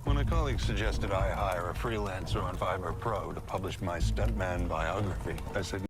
When a colleague suggested I hire a freelancer on Fiverr Pro to publish my stuntman biography, I said,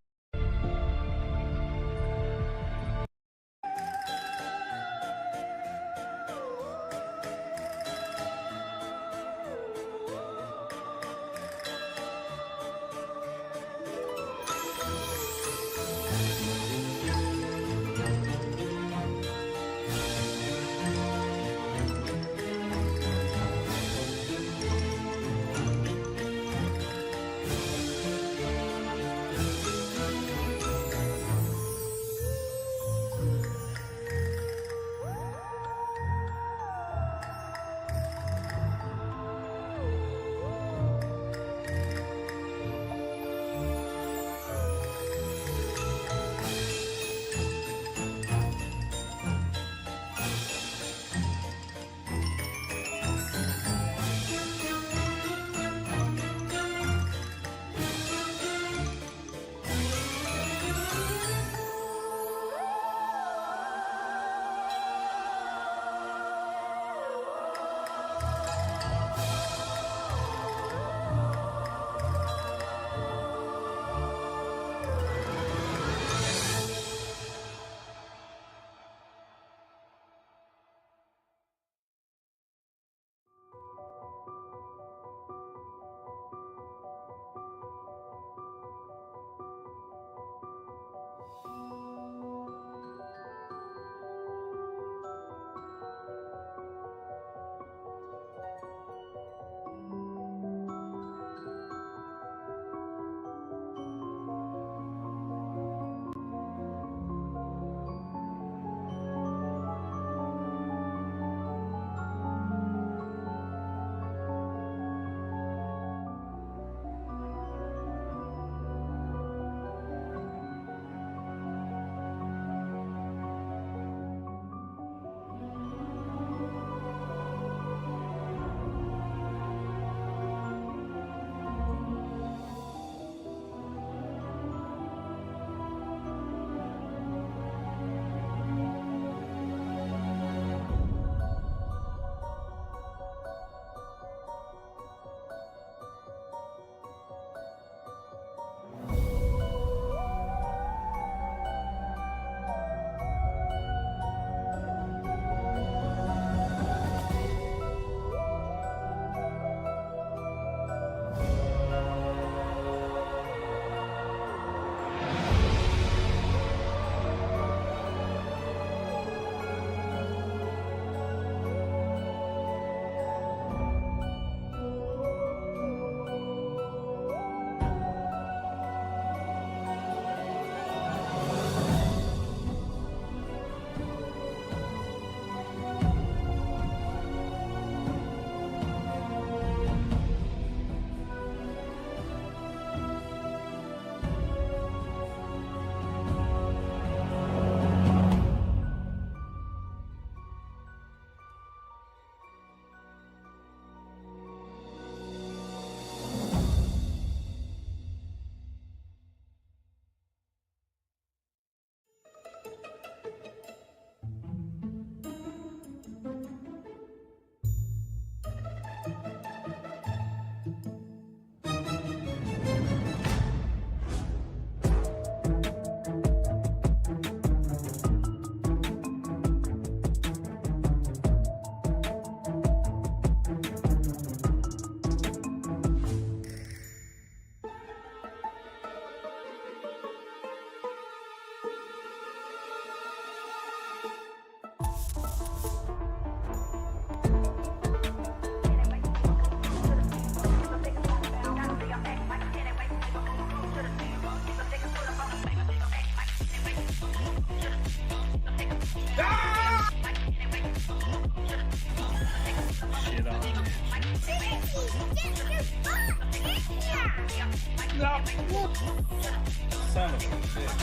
Son of a bitch.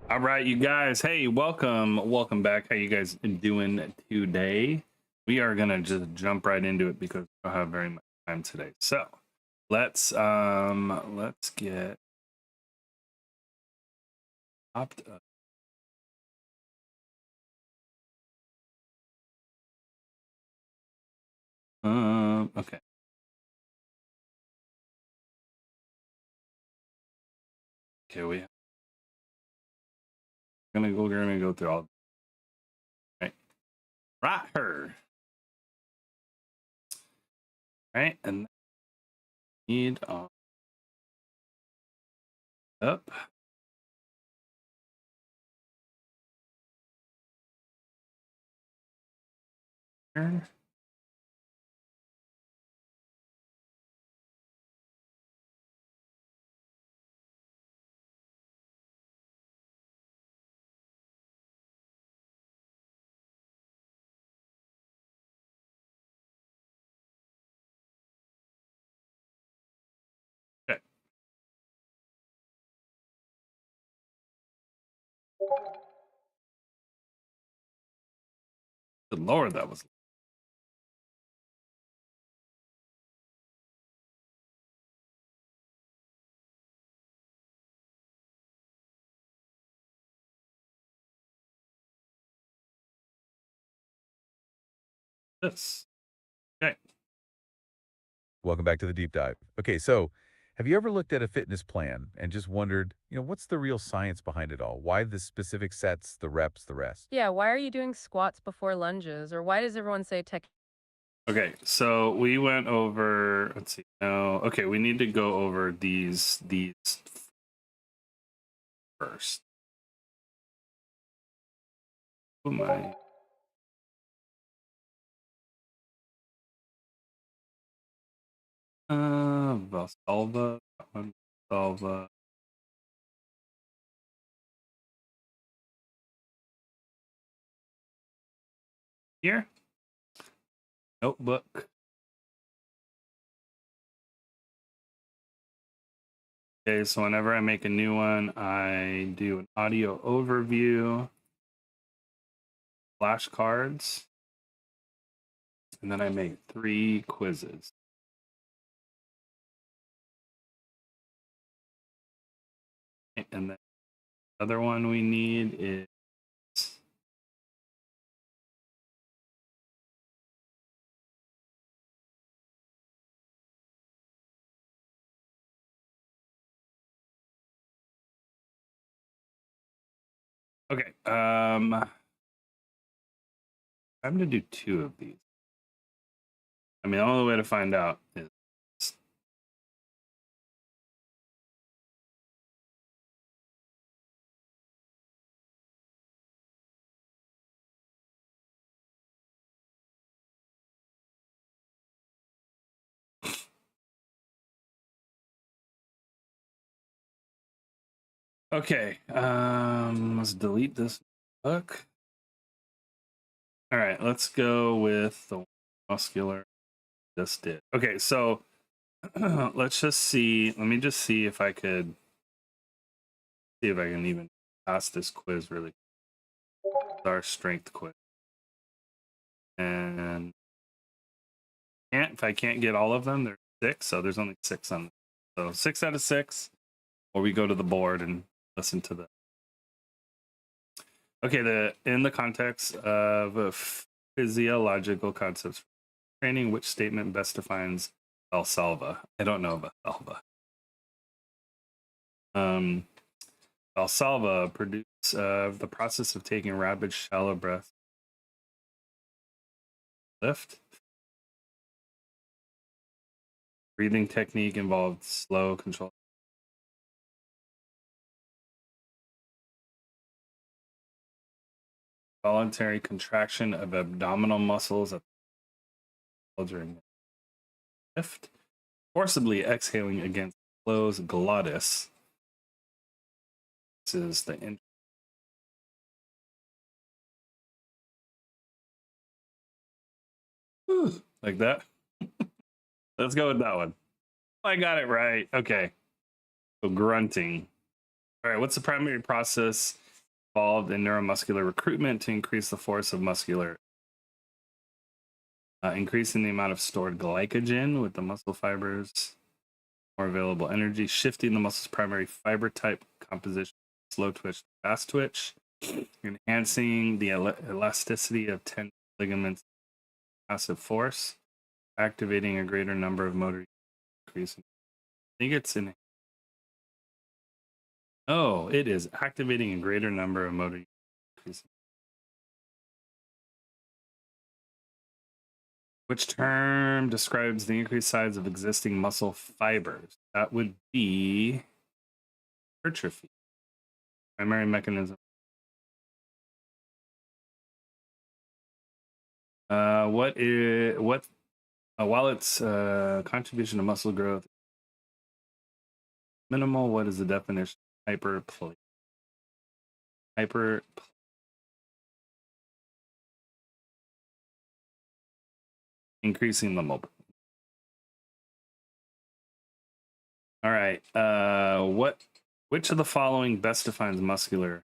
All right, you guys. Hey, welcome back. How you guys doing today? We are gonna just jump right into it because we don't have very much time today. So let's get popped up. Okay. Okay, we're gonna go through all right her. Right, and need on up. Here. Okay. Good Lord, that was this. Okay. Welcome back to the deep dive. Okay, so have you ever looked at a fitness plan and just wondered, what's the real science behind it all? Why the specific sets, the reps, the rest? Yeah, why are you doing squats before lunges? Or why does everyone say tech? Okay, so we went over, let's see. No, okay, we need to go over these first. Oh my. Valsalva, that one, Valsalva. Here, notebook. Okay, so whenever I make a new one, I do an audio overview, flashcards, and then I make 3 quizzes. And then the other one we need is okay. I'm gonna do 2 of these. I mean, the only way to find out is okay. Let's delete this book. All right, let's go with the muscular. Just did. Okay, so let's just see. Let me just see if I could see if I can even pass this quiz really. Our strength quiz, and if I can't get all of them, there's 6. So there's only 6 on. So 6 out of 6, or we go to the board and listen to the. Okay, in the context of physiological concepts training, which statement best defines Valsalva? I don't know Valsalva. Valsalva produce the process of taking rapid, shallow breath. Lift. Breathing technique involved slow control. voluntary contraction of abdominal muscles at the during lift, forcibly exhaling against closed glottis. This is the like that. Let's go with that one. I got it right. Okay. So grunting. All right. What's the primary process involved in neuromuscular recruitment to increase the force of muscular? Increasing the amount of stored glycogen with the muscle fibers, more available energy, shifting the muscle's primary fiber type composition, slow twitch, fast twitch, enhancing the elasticity of tendon ligaments, passive force, activating a greater number of motor increasing. I think it's in. Oh, it is activating a greater number of motor increasing. Which term describes the increased size of existing muscle fibers? That would be hypertrophy. Primary mechanism. While its contribution to muscle growth minimal, what is the definition of hyperplasia? Increasing the mobility. All right. Which of the following best defines muscular?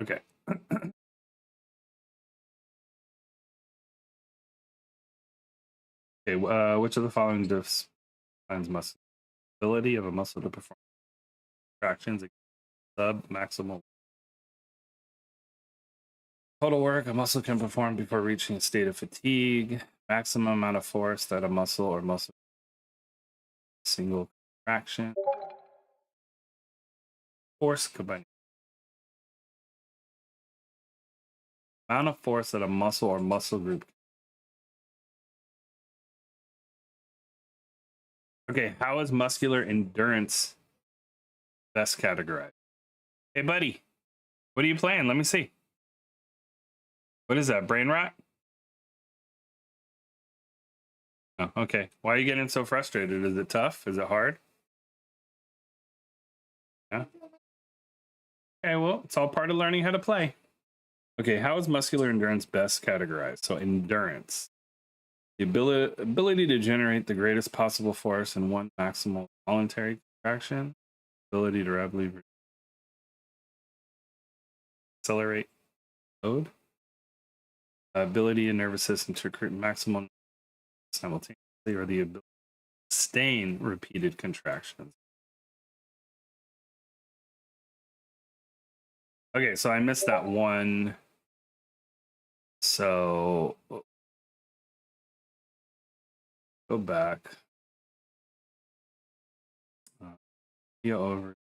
Okay. Okay. Which of the following defines muscle? Ability of a muscle to perform contractions, sub maximal total work a muscle can perform before reaching a state of fatigue, maximum amount of force that a muscle or muscle single contraction, force combined. Amount of force that a muscle or muscle group. Okay, how is muscular endurance best categorized? Hey, buddy, what are you playing? Let me see. What is that, brain rot? Oh, okay. Why are you getting so frustrated? Is it tough? Is it hard? Yeah. Okay, well, it's all part of learning how to play. Okay, how is muscular endurance best categorized? So endurance. The ability to generate the greatest possible force in one maximal voluntary contraction. Ability to rapidly accelerate load. Ability in nervous system to recruit maximum simultaneously, or the ability to sustain repeated contractions. Okay, so I missed that one. So go back. Over.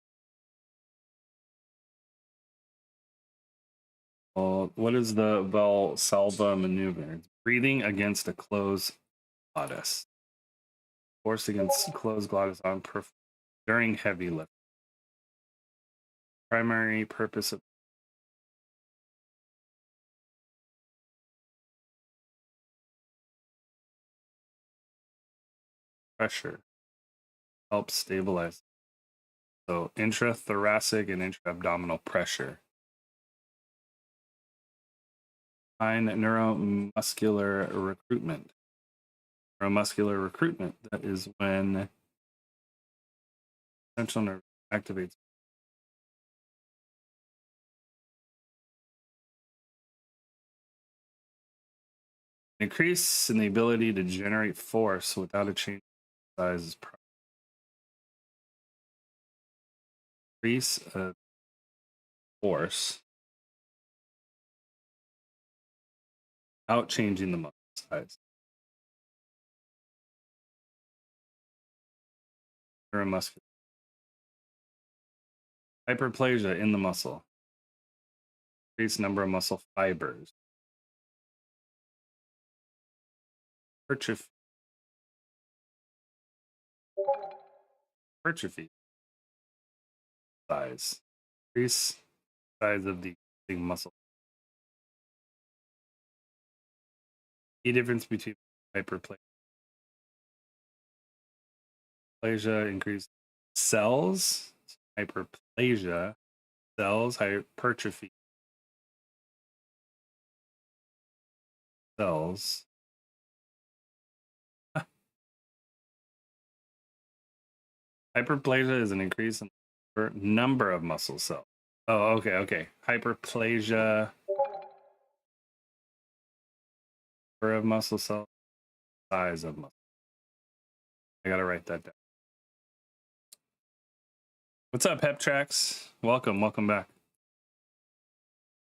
What is the Valsalva maneuver? It's breathing against a closed glottis. Force against closed glottis on during heavy lift. Primary purpose of pressure helps stabilize. So intrathoracic and intra-abdominal pressure. Fine neuromuscular recruitment. Neuromuscular recruitment, that is when central nerve activates. Increase in the ability to generate force without a change in size is increase of force without changing the muscle size. Neuromuscular. Hyperplasia in the muscle. increased number of muscle fibers. Hypertrophy. Hypertrophy. Size. Increase size of the existing muscle. The difference between hyperplasia. Hyperplasia increased cells. Hyperplasia cells. Hypertrophy cells. Hyperplasia is an increase in the number of muscle cells. Oh, okay. Hyperplasia number of muscle cells, size of muscle. I gotta write that down. What's up, Heptrax? Welcome back.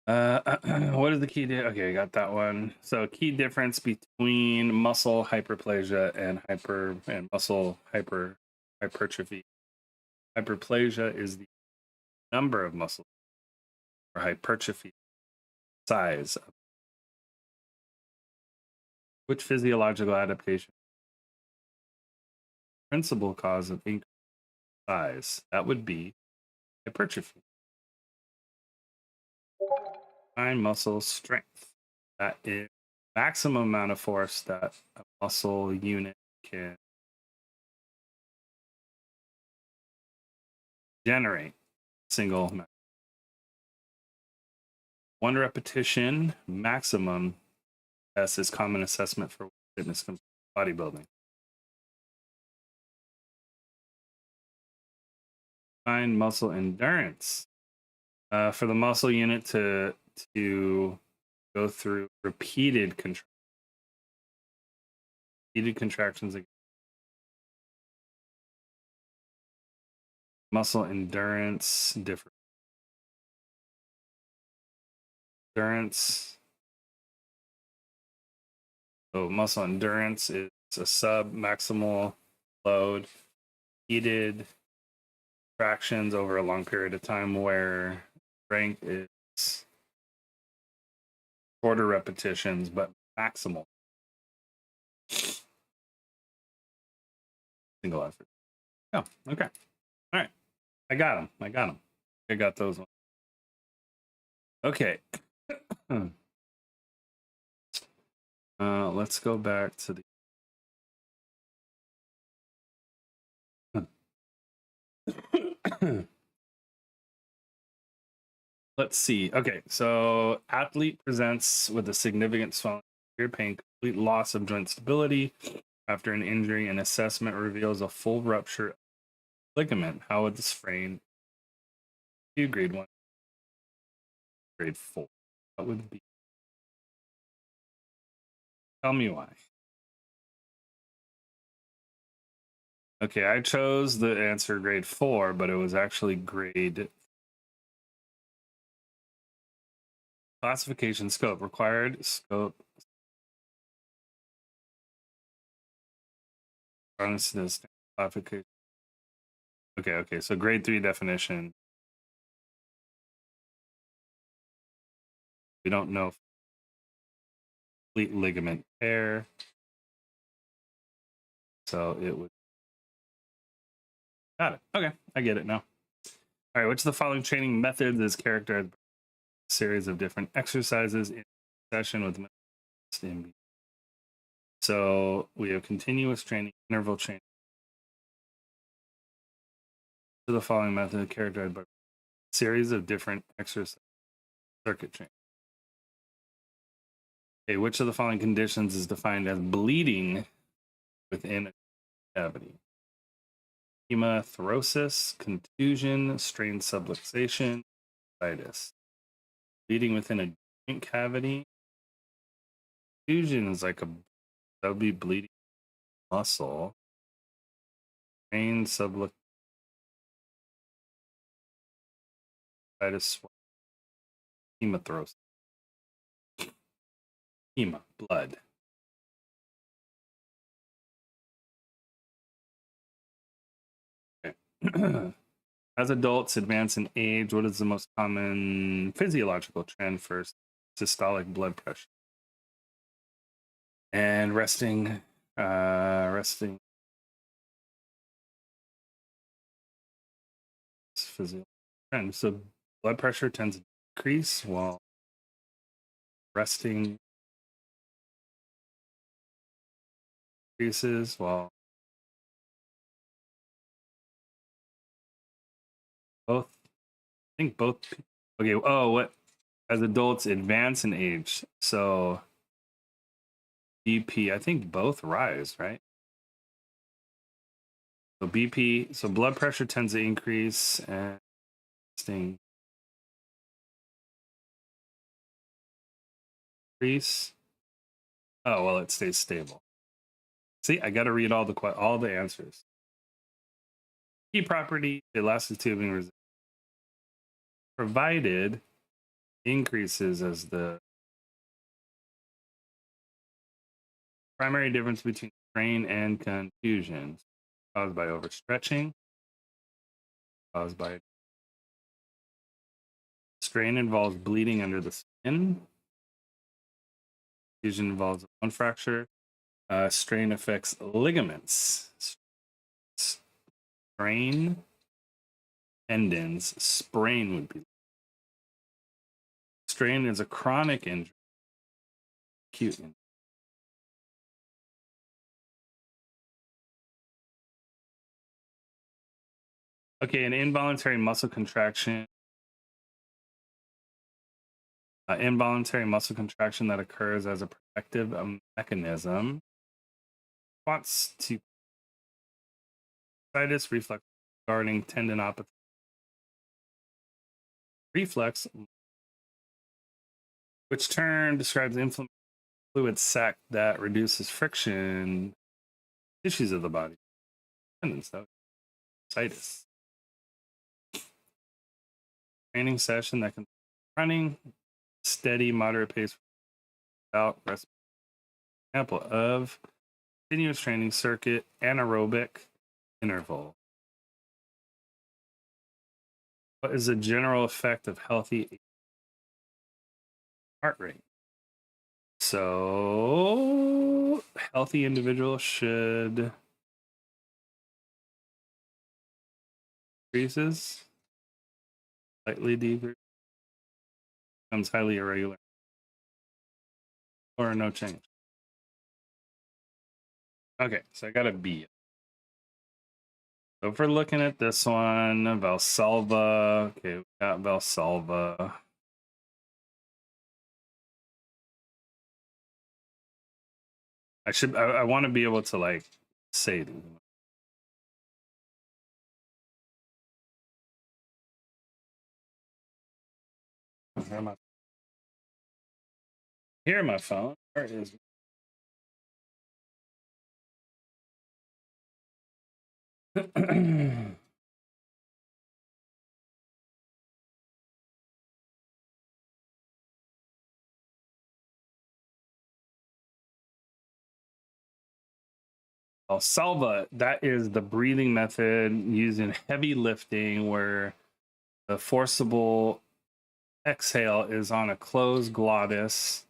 What is the key? Okay, I got that one. So, key difference between muscle hyperplasia and muscle hypertrophy. Hyperplasia is the number of muscles, or hypertrophy size. Which physiological adaptation? Principal cause of increased size. That would be hypertrophy. Fine muscle strength. That is maximum amount of force that a muscle unit can generate. Single. One repetition maximum test is common assessment for fitness bodybuilding. Fine muscle endurance. For the muscle unit to go through repeated contractions again. Muscle endurance different. Endurance. So muscle endurance is a sub-maximal load, repeated contractions over a long period of time, where strength is shorter repetitions but maximal. Single effort. Oh, okay. All right. I got them. I got those ones. Okay. Let's go back to the let's see. Okay, so athlete presents with a significant swelling, severe pain, complete loss of joint stability after an injury, and assessment reveals a full rupture of ligament. How would this frame? Grade 1, grade 4. That would be. Tell me why. Okay, I chose the answer grade 4, but it was actually grade. Classification scope required scope. Classification. Okay. So grade 3 definition. We don't know. Complete ligament tear. So it would. Got it. Okay, I get it now. All right, which of the following training methods is characterized by a series of different exercises in session with stimulus? So we have continuous training, interval training. To the following method characterized by a series of different exercise circuit training. Okay, which of the following conditions is defined as bleeding within a cavity? Hematorosis, contusion, strained subluxation, itis. Bleeding within a joint cavity. Contusion is like that would be bleeding muscle. Strained subluxation. Hematorosis. Hema, blood. Okay. As adults advance in age, what is the most common physiological trend for systolic blood pressure? And resting physiological trend. So blood pressure tends to decrease while resting increases while both. I think both. Okay. Oh, what? As adults advance in age, so BP. I think both rise, right? So BP. So blood pressure tends to increase and resting increase. Oh well, it stays stable. See, I got to read all the answers. Key property: elastic tubing resistance, provided increases as the primary difference between strain and confusion caused by overstretching, caused by strain involves bleeding under the skin. Confusion involves a bone fracture. Strain affects ligaments. Strain tendons. Sprain would be. Strain is a chronic injury. Acute injury. Okay, an involuntary muscle contraction. Involuntary muscle contraction that occurs as a protective mechanism. Response to situs reflex regarding tendinopathy. Reflex, which term describes inflammatory fluid sac that reduces friction tissues of the body. Tendons, though. Situs. Training session that can running steady, moderate pace without rest. Example of continuous training circuit, anaerobic interval. What is the general effect of healthy heart rate? So, healthy individuals should increases, slightly decrease, becomes highly irregular, or no change. Okay, so I got a B. So if we're looking at this one, Valsalva. Okay, we got Valsalva. I want to be able to like say these. Here my phone. Where is it? Valsalva, that is the breathing method used in heavy lifting where the forcible exhale is on a closed glottis,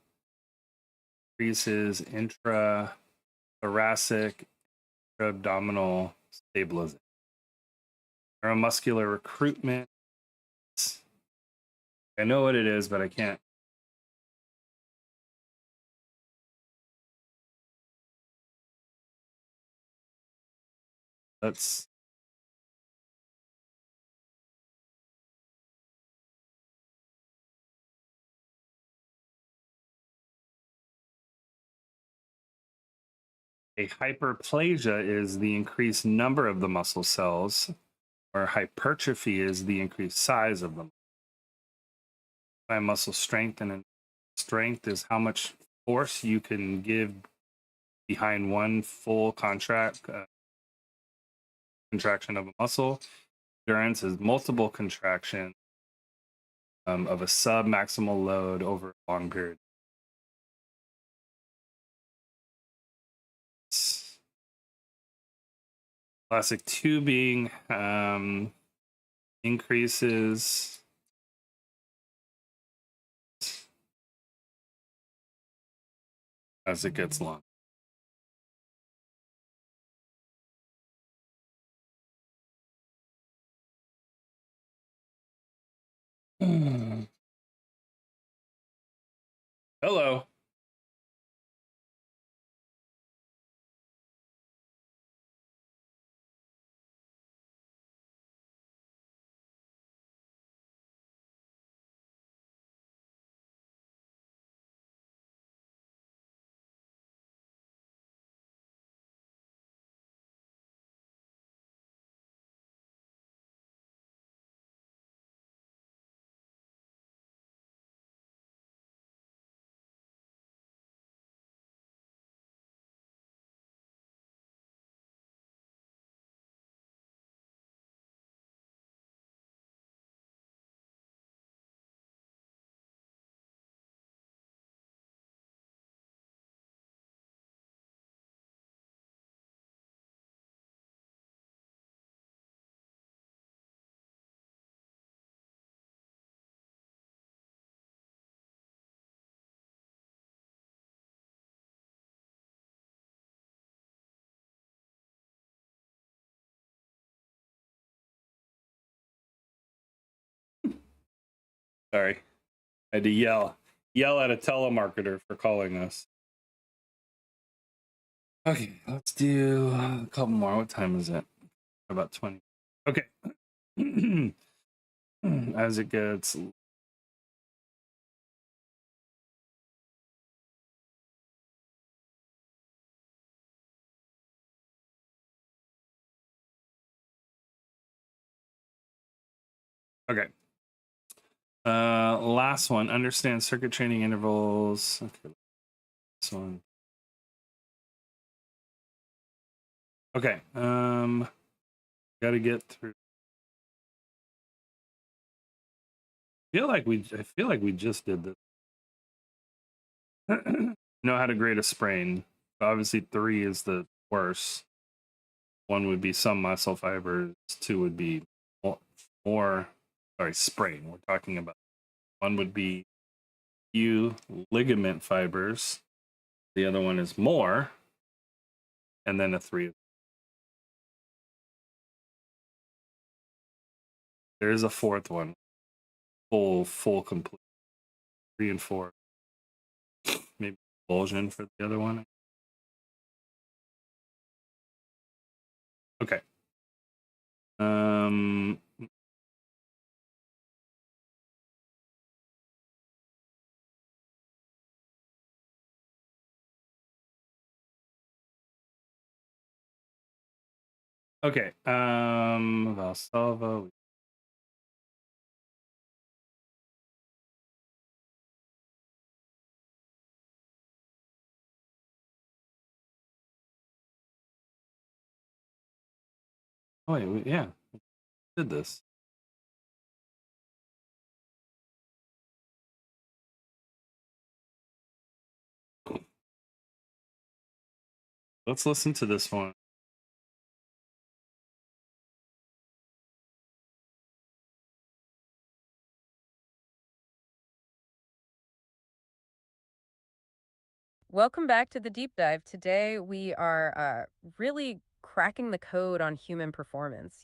increases intrathoracic, abdominal stabilization. Neuromuscular recruitment. I know what it is, but I can't. Let's. A hyperplasia is the increased number of the muscle cells, or hypertrophy is the increased size of them. By muscle strength, and strength is how much force you can give behind one full contraction of a muscle. Endurance is multiple contraction of a sub-maximal load over a long period. Classic tubing. increases as it gets long. Hello. Sorry. I had to yell at a telemarketer for calling us. Okay, let's do a couple more. What time is it? About 20. Okay. As it gets okay. Last one. Understand circuit training intervals. Okay. This one. Okay. Got to get through. I feel like we just did this. Know how to grade a sprain. Obviously, 3 is the worst. 1 would be some muscle fibers. 2 would be more. Sorry, sprain. We're talking about 1 would be few ligament fibers. The other one is more, and then a 3. There is a 4th one, full complete. 3 and 4. Maybe convulsion for the other one. Okay. Okay. Valsalva. Oh wait, yeah, did this. Let's listen to this one. Welcome back to the deep dive. Today we are really cracking the code on human performance.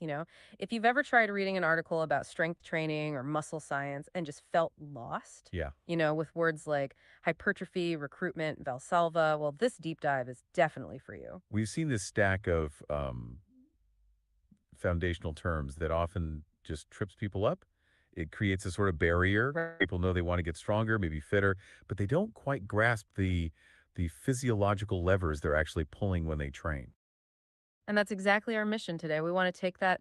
If you've ever tried reading an article about strength training or muscle science and just felt lost, Yeah. with words like hypertrophy, recruitment, Valsalva, well, this deep dive is definitely for you. We've seen this stack of foundational terms that often just trips people up. It creates a sort of barrier. Right. People know they want to get stronger, maybe fitter, but they don't quite grasp the physiological levers they're actually pulling when they train. And that's exactly our mission today. We want to take that,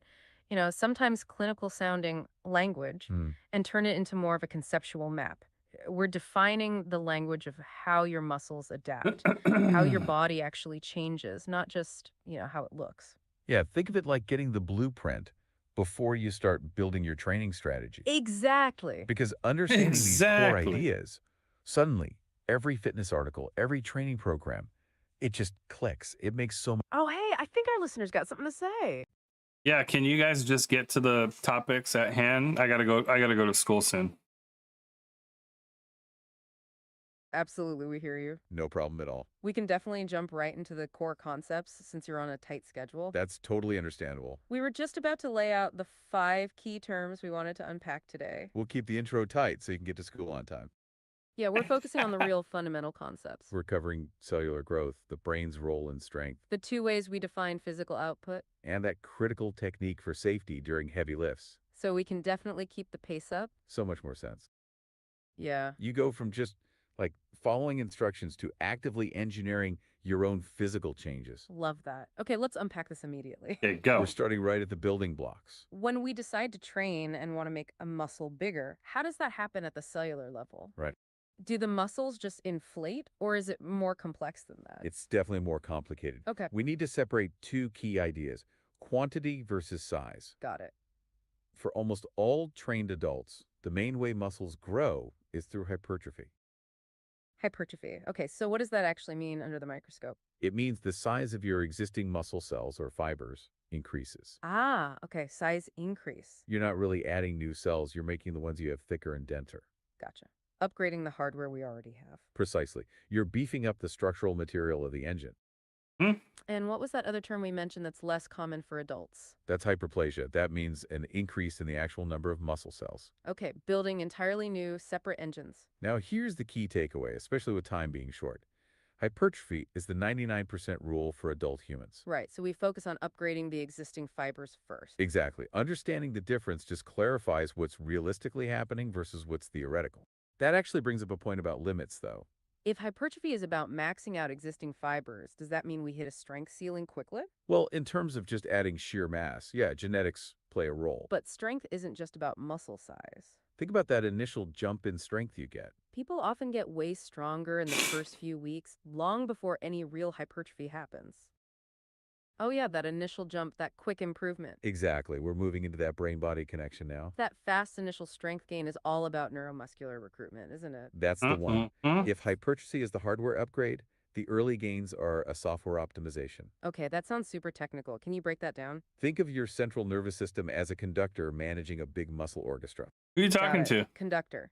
sometimes clinical sounding language Hmm. and turn it into more of a conceptual map. We're defining the language of how your muscles adapt, how your body actually changes, not just, how it looks. Yeah, think of it like getting the blueprint before you start building your training strategy. Exactly. Because understanding these core Exactly. ideas, suddenly every fitness article, every training program, it just clicks. It makes so much. Oh, hey, I think our listeners got something to say. Yeah, can you guys just get to the topics at hand? I gotta go to school soon. Absolutely, we hear you. No problem at all. We can definitely jump right into the core concepts since you're on a tight schedule. That's totally understandable. We were just about to lay out the 5 key terms we wanted to unpack today. We'll keep the intro tight so you can get to school on time. Yeah, we're focusing on the real fundamental concepts. We're covering cellular growth, the brain's role in strength, The 2 ways we define physical output, and that critical technique for safety during heavy lifts. so we can definitely keep the pace up. So much more sense. Yeah. You go from just like following instructions to actively engineering your own physical changes. Love that. Okay, let's unpack this immediately. Okay, go. We're starting right at the building blocks. When we decide to train and want to make a muscle bigger, how does that happen at the cellular level? Right. Do the muscles just inflate, or is it more complex than that? It's definitely more complicated. Okay, We need to separate 2 key ideas, quantity versus size. got it. For almost all trained adults, the main way muscles grow is through hypertrophy. Hypertrophy. Okay, so what does that actually mean under the microscope? It means the size of your existing muscle cells or fibers increases. Ah, okay, size increase. You're not really adding new cells, you're making the ones you have thicker and denter. Gotcha. Upgrading the hardware we already have. Precisely. You're beefing up the structural material of the engine. And what was that other term we mentioned that's less common for adults? That's hyperplasia. That means an increase in the actual number of muscle cells. Okay, building entirely new, separate engines. Now, here's the key takeaway, especially with time being short. Hypertrophy is the 99% rule for adult humans. Right, so we focus on upgrading the existing fibers first. Exactly. Understanding the difference just clarifies what's realistically happening versus what's theoretical. That actually brings up a point about limits, though. If hypertrophy is about maxing out existing fibers, does that mean we hit a strength ceiling quickly? Well, in terms of just adding sheer mass, yeah, genetics play a role. But strength isn't just about muscle size. Think about that initial jump in strength you get. People often get way stronger in the first few weeks, long before any real hypertrophy happens. Oh yeah, that initial jump, that quick improvement. Exactly. We're moving into that brain-body connection now. That fast initial strength gain is all about neuromuscular recruitment, isn't it? That's the one. Mhm. If hypertrophy is the hardware upgrade, the early gains are a software optimization. Okay, that sounds super technical. Can you break that down? Think of your central nervous system as a conductor managing a big muscle orchestra. Who are you Got talking it. to? Conductor.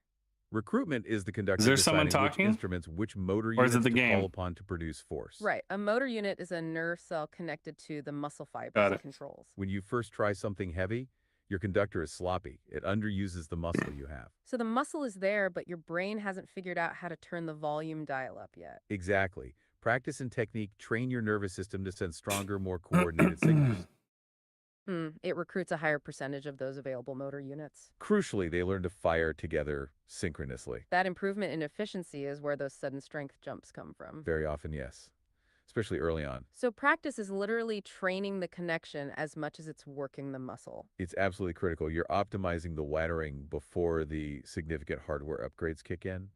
Recruitment is the conductor Is there someone deciding which talking? instruments, which motor Or is units it the to game? call upon to produce force. Right. A motor unit is a nerve cell connected to the muscle fibers Got it it. controls. When you first try something heavy, your conductor is sloppy. It underuses the muscle you have. So the muscle is there, but your brain hasn't figured out how to turn the volume dial up yet. Exactly. Practice and technique train your nervous system to send stronger, more coordinated signals. It recruits a higher percentage of those available motor units. Crucially, they learn to fire together synchronously. That improvement in efficiency is where those sudden strength jumps come from. Very often, yes. Especially early on. So practice is literally training the connection as much as it's working the muscle. It's absolutely critical. You're optimizing the wiring before the significant hardware upgrades kick in.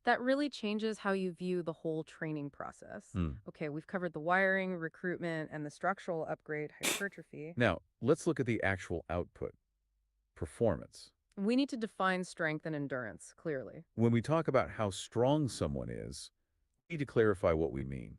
That really changes how you view the whole training process. Okay, we've covered the wiring, recruitment, and the structural upgrade, hypertrophy. Now, let's look at the actual output, performance. We need to define strength and endurance clearly. When we talk about how strong someone is, we need to clarify what we mean.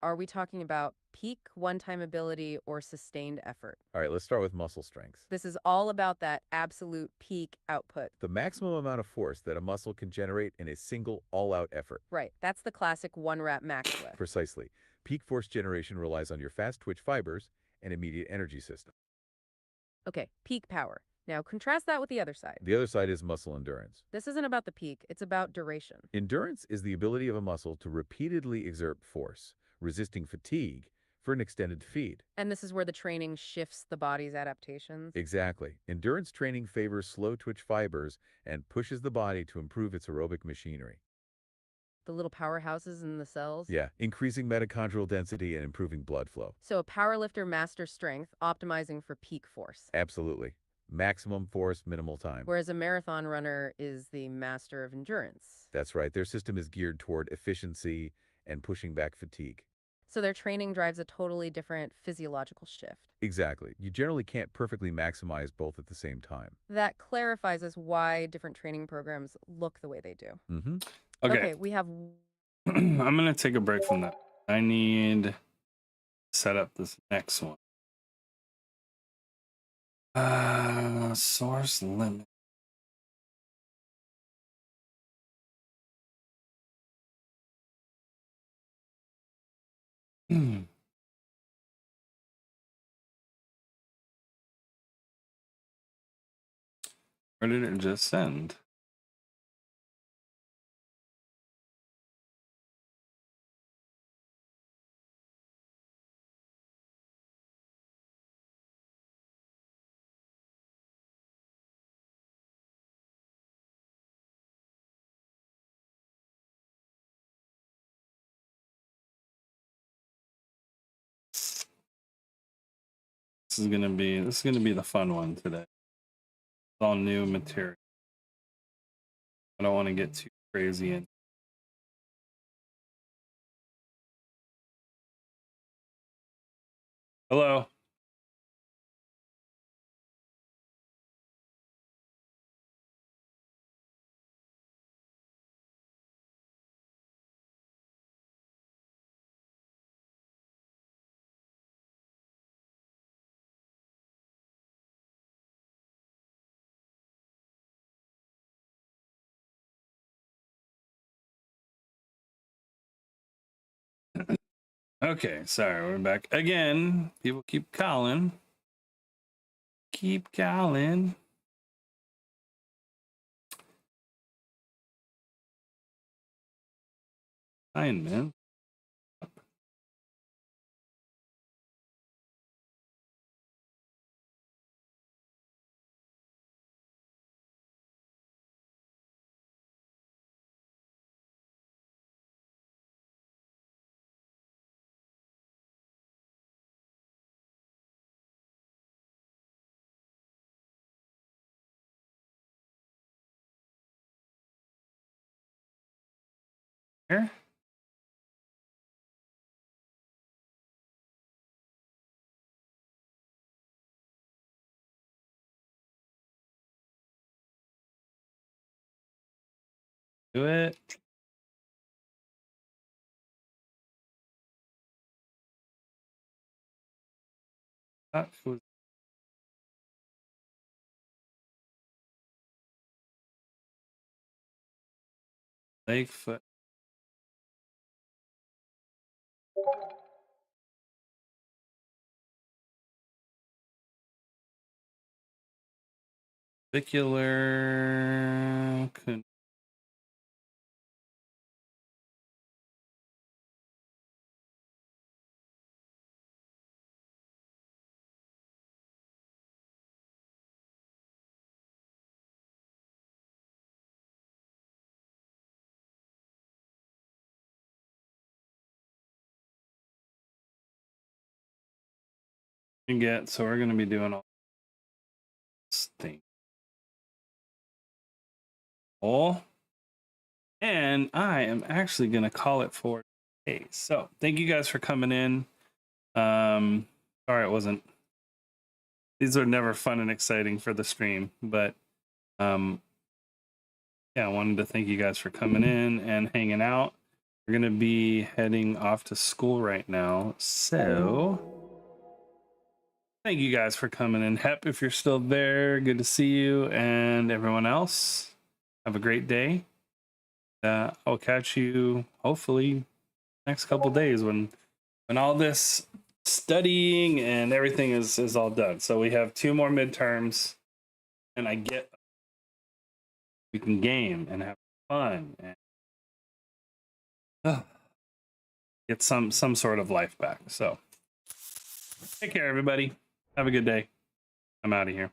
Are we talking about peak one-time ability or sustained effort? All right, let's start with muscle strength. This is all about that absolute peak output. The maximum amount of force that a muscle can generate in a single all-out effort. Right, that's the classic one-rep max lift. Precisely. Peak force generation relies on your fast twitch fibers and immediate energy system. Okay, peak power. Now contrast that with the other side. The other side is muscle endurance. This isn't about the peak, it's about duration. Endurance is the ability of a muscle to repeatedly exert force, resisting fatigue for an extended feed. And this is where the training shifts the body's adaptations. Exactly. Endurance training favors slow twitch fibers and pushes the body to improve its aerobic machinery. The little powerhouses in the cells. Yeah, increasing mitochondrial density and improving blood flow. So a powerlifter masters strength, optimizing for peak force. Absolutely. Maximum force, minimal time. Whereas a marathon runner is the master of endurance. That's right. Their system is geared toward efficiency and pushing back fatigue. So their training drives a totally different physiological shift. Exactly. You generally can't perfectly maximize both at the same time. That clarifies us why different training programs look the way they do. Mm-hmm. Okay. We have I'm gonna take a break from that. I need to set up this next one. Source limit. Hmm. Or did it just send? This is gonna be the fun one today. It's all new material. I don't want to get too crazy in. Hello. Okay, sorry, we're back again. People keep calling. Keep calling. Assignment. Here. Do it. That was Lakefoot. Particular. Get, so we're going to be doing all this thing. Oh, and I am actually going to call it for today. So thank you guys for coming in. Sorry, it wasn't. These are never fun and exciting for the stream, but yeah, I wanted to thank you guys for coming in and hanging out. We're going to be heading off to school right now. So thank you guys for coming in. Hep, if you're still there, good to see you. And everyone else, have a great day. I'll catch you hopefully next couple days when all this studying and everything is all done. So we have 2 more midterms, and we can game and have fun and get some sort of life back. So take care, everybody. Have a good day. I'm out of here.